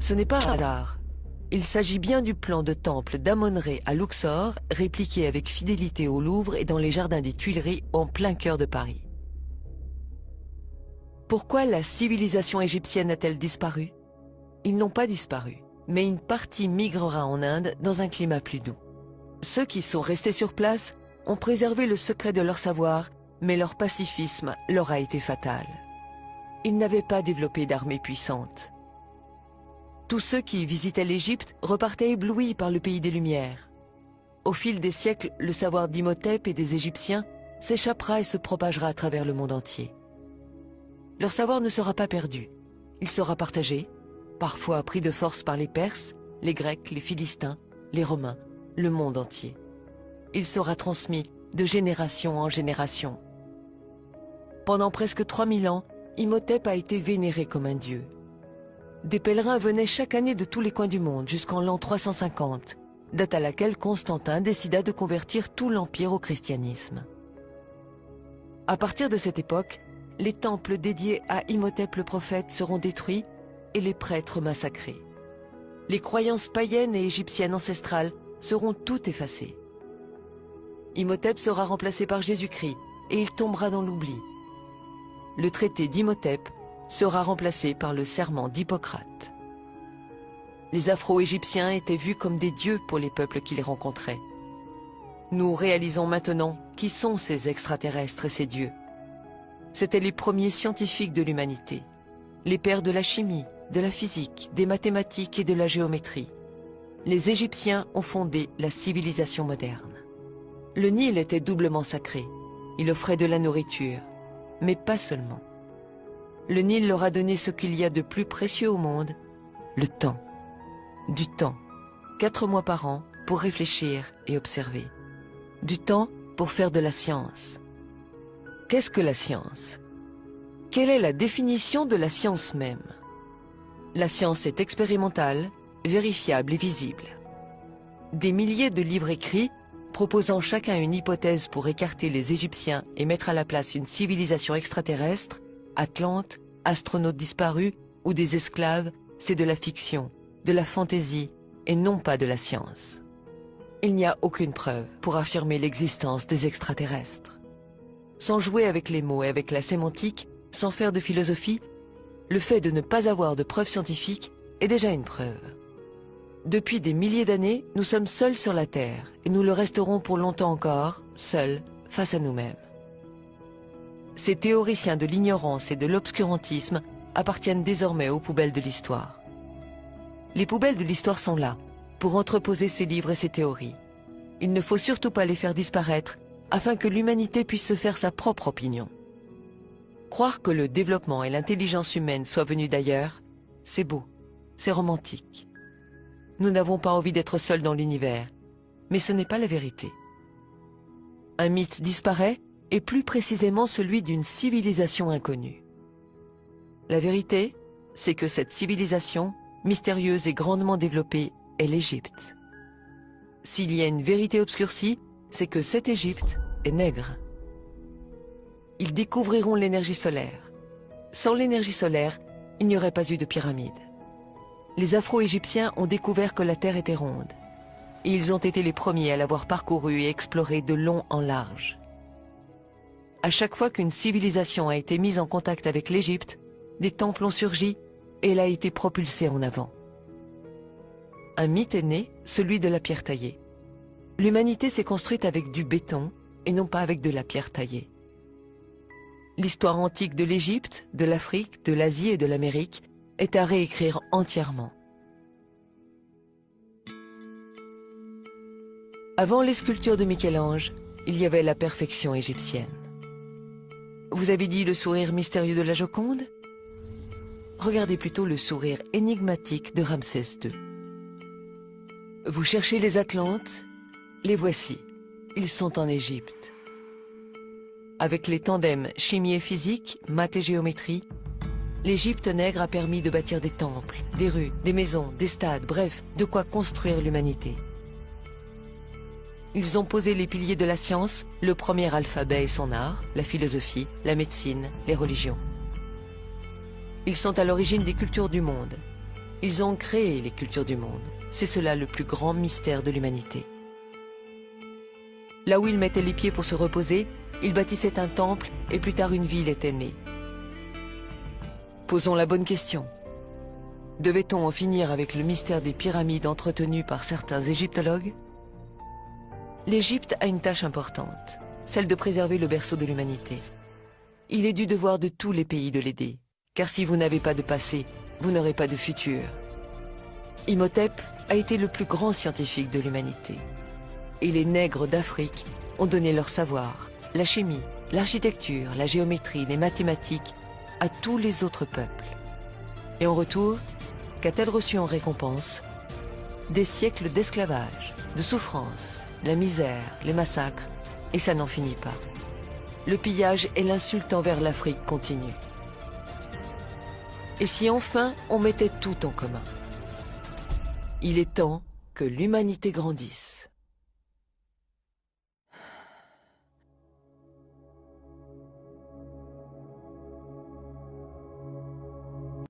Ce n'est pas un hasard. Il s'agit bien du plan de temple d'Amon-Ré à Luxor, répliqué avec fidélité au Louvre et dans les jardins des Tuileries en plein cœur de Paris. Pourquoi la civilisation égyptienne a-t-elle disparu? Ils n'ont pas disparu, mais une partie migrera en Inde dans un climat plus doux. Ceux qui sont restés sur place ont préservé le secret de leur savoir, mais leur pacifisme leur a été fatal. Ils n'avaient pas développé d'armée puissante. Tous ceux qui visitaient l'Égypte repartaient éblouis par le pays des Lumières. Au fil des siècles, le savoir d'Imhotep et des Égyptiens s'échappera et se propagera à travers le monde entier. Leur savoir ne sera pas perdu. Il sera partagé, parfois pris de force par les Perses, les Grecs, les Philistins, les Romains, le monde entier. Il sera transmis de génération en génération. Pendant presque 3000 ans, Imhotep a été vénéré comme un dieu. Des pèlerins venaient chaque année de tous les coins du monde jusqu'en l'an 350, date à laquelle Constantin décida de convertir tout l'Empire au christianisme. À partir de cette époque, les temples dédiés à Imhotep le prophète seront détruits et les prêtres massacrés. Les croyances païennes et égyptiennes ancestrales seront toutes effacées. Imhotep sera remplacé par Jésus-Christ et il tombera dans l'oubli. Le traité d'Imhotep sera remplacé par le serment d'Hippocrate. Les Afro-Égyptiens étaient vus comme des dieux pour les peuples qui les rencontraient. Nous réalisons maintenant qui sont ces extraterrestres et ces dieux. C'étaient les premiers scientifiques de l'humanité, les pères de la chimie, de la physique, des mathématiques et de la géométrie. Les Égyptiens ont fondé la civilisation moderne. Le Nil était doublement sacré. Il offrait de la nourriture, mais pas seulement. Le Nil leur a donné ce qu'il y a de plus précieux au monde, le temps. Du temps, 4 mois par an pour réfléchir et observer. Du temps pour faire de la science. Qu'est-ce que la science? Quelle est la définition de la science même? La science est expérimentale, vérifiable et visible. Des milliers de livres écrits, proposant chacun une hypothèse pour écarter les Égyptiens et mettre à la place une civilisation extraterrestre, Atlante, astronautes disparus ou des esclaves, c'est de la fiction, de la fantaisie et non pas de la science. Il n'y a aucune preuve pour affirmer l'existence des extraterrestres. Sans jouer avec les mots et avec la sémantique, sans faire de philosophie, le fait de ne pas avoir de preuves scientifiques est déjà une preuve. Depuis des milliers d'années, nous sommes seuls sur la Terre et nous le resterons pour longtemps encore, seuls, face à nous-mêmes. Ces théoriciens de l'ignorance et de l'obscurantisme appartiennent désormais aux poubelles de l'histoire. Les poubelles de l'histoire sont là, pour entreposer ces livres et ces théories. Il ne faut surtout pas les faire disparaître, afin que l'humanité puisse se faire sa propre opinion. Croire que le développement et l'intelligence humaine soient venus d'ailleurs, c'est beau, c'est romantique. Nous n'avons pas envie d'être seuls dans l'univers, mais ce n'est pas la vérité. Un mythe disparaît, et plus précisément celui d'une civilisation inconnue. La vérité, c'est que cette civilisation, mystérieuse et grandement développée, est l'Égypte. S'il y a une vérité obscurcie, c'est que cette Égypte est nègre. Ils découvriront l'énergie solaire. Sans l'énergie solaire, il n'y aurait pas eu de pyramide. Les Afro-Égyptiens ont découvert que la Terre était ronde. Et ils ont été les premiers à l'avoir parcourue et explorée de long en large. À chaque fois qu'une civilisation a été mise en contact avec l'Égypte, des temples ont surgi et elle a été propulsée en avant. Un mythe est né, celui de la pierre taillée. L'humanité s'est construite avec du béton et non pas avec de la pierre taillée. L'histoire antique de l'Égypte, de l'Afrique, de l'Asie et de l'Amérique est à réécrire entièrement. Avant les sculptures de Michel-Ange, il y avait la perfection égyptienne. Vous avez dit le sourire mystérieux de la Joconde? Regardez plutôt le sourire énigmatique de Ramsès II. Vous cherchez les Atlantes? Les voici. Ils sont en Égypte. Avec les tandems chimie et physique, maths et géométrie, l'Égypte nègre a permis de bâtir des temples, des rues, des maisons, des stades, bref, de quoi construire l'humanité. Ils ont posé les piliers de la science, le premier alphabet et son art, la philosophie, la médecine, les religions. Ils sont à l'origine des cultures du monde. Ils ont créé les cultures du monde. C'est cela le plus grand mystère de l'humanité. Là où ils mettaient les pieds pour se reposer, ils bâtissaient un temple et plus tard une ville était née. Posons la bonne question. Devait-on en finir avec le mystère des pyramides entretenues par certains égyptologues? L'Égypte a une tâche importante, celle de préserver le berceau de l'humanité. Il est du devoir de tous les pays de l'aider, car si vous n'avez pas de passé, vous n'aurez pas de futur. Imhotep a été le plus grand scientifique de l'humanité. Et les nègres d'Afrique ont donné leur savoir, la chimie, l'architecture, la géométrie, les mathématiques à tous les autres peuples. Et en retour, qu'a-t-elle reçu en récompense? Des siècles d'esclavage, de souffrance, la misère, les massacres, et ça n'en finit pas. Le pillage et l'insulte envers l'Afrique continuent. Et si enfin on mettait tout en commun? Il est temps que l'humanité grandisse.